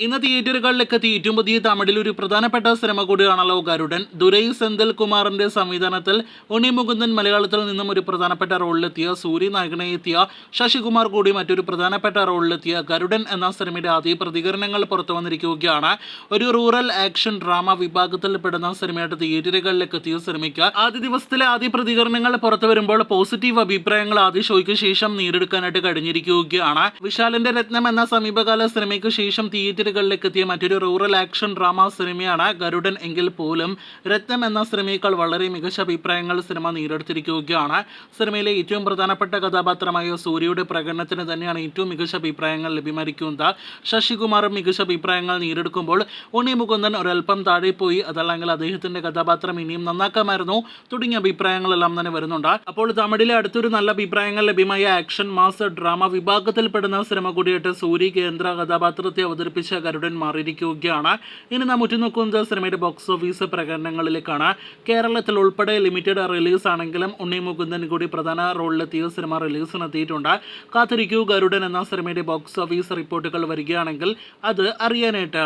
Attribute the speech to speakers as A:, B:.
A: ഇന്ന് തിയേറ്ററുകളിലേക്ക് എത്തി ഏറ്റവും പുതിയ തമിഴിൽ ഒരു പ്രധാനപ്പെട്ട സിനിമ കൂടിയാണല്ലോ ഗരുഡൻ. ദുരൈ സെന്തിൽകുമാറിന്റെ സംവിധാനത്തിൽ ഉണ്ണി മുകുന്ദൻ മലയാളത്തിൽ നിന്നും ഒരു പ്രധാനപ്പെട്ട റോളിലെത്തിയ, സൂര്യ നായകനെ എത്തിയ, ശശികുമാർ കൂടി മറ്റൊരു പ്രധാനപ്പെട്ട റോളിലെത്തിയ ഗരുഡൻ എന്ന സിനിമയുടെ ആദ്യ പ്രതികരണങ്ങൾ പുറത്തു വന്നിരിക്കുകയാണ്. ഒരു റൂറൽ ആക്ഷൻ ഡ്രാമ വിഭാഗത്തിൽ പെടുന്ന സിനിമയായിട്ട് തിയേറ്ററുകളിലേക്ക് എത്തിയ സിനിമയ്ക്ക് ആദ്യ ദിവസത്തിലെ ആദ്യ പ്രതികരണങ്ങൾ പുറത്തു വരുമ്പോൾ പോസിറ്റീവ് അഭിപ്രായങ്ങൾ ആദ്യ ഷോയ്ക്ക് ശേഷം നേടിയെടുക്കാനായിട്ട് കഴിഞ്ഞിരിക്കുകയാണ്. വിശാലിന്റെ രത്നം എന്ന സമീപകാല സിനിമയ്ക്ക് ശേഷം തിയേറ്ററുകളിലേക്ക് എത്തിയ മറ്റൊരു റൂറൽ ആക്ഷൻ ഡ്രാമ സിനിമയാണ് ഗരുഡൻ എങ്കിൽ പോലും രത്നം എന്ന സിനിമയേക്കാൾ വളരെ മികച്ച അഭിപ്രായങ്ങൾ സിനിമ നേടിയെടുത്തിരിക്കുകയാണ്. സിനിമയിലെ ഏറ്റവും പ്രധാനപ്പെട്ട കഥാപാത്രമായ സൂര്യയുടെ പ്രകടനത്തിന് തന്നെയാണ് ഏറ്റവും മികച്ച അഭിപ്രായങ്ങൾ ലഭ്യമായിരിക്കുന്നത്. ശശികുമാറും മികച്ച അഭിപ്രായങ്ങൾ നേടിയെടുക്കുമ്പോൾ ഉണ്ണി മുകുന്ദൻ ഒരൽപ്പം താഴെ പോയി, അതല്ലെങ്കിൽ അദ്ദേഹത്തിന്റെ കഥാപാത്രം ഇനിയും നന്നാക്കാമായിരുന്നു തുടങ്ങിയ അഭിപ്രായങ്ങളെല്ലാം തന്നെ വരുന്നുണ്ട്. അപ്പോൾ തമിഴിലെ അടുത്തൊരു നല്ല അഭിപ്രായങ്ങൾ ലഭ്യമായ ആക്ഷൻ മാസ് ഡ്രാമ വിഭാഗത്തിൽപ്പെടുന്ന സിനിമ കൂടിയായിട്ട് സൂര്യ കേന്ദ്ര കഥാപാത്രത്തെ അവതരിപ്പിച്ച ഗരുഡൻ മാറിയിരിക്കുകയാണ്. ഇനി നാം ഉറ്റുനോക്കുന്നത് സിനിമയുടെ ബോക്സ് ഓഫീസ് പ്രകടനങ്ങളിലേക്കാണ്. കേരളത്തിൽ ഉൾപ്പെടെ ലിമിറ്റഡ് റിലീസ് ആണെങ്കിലും ഉണ്ണി മുകുന്ദൻ കൂടി പ്രധാന റോളിലെത്തിയ സിനിമ റിലീസിനെത്തിയിട്ടുണ്ട്. കാത്തിരിക്കൂ, ഗരുഡൻ എന്ന സിനിമയുടെ ബോക്സ് ഓഫീസ് റിപ്പോർട്ടുകൾ വരികയാണെങ്കിൽ അത് അറിയാനായിട്ട്.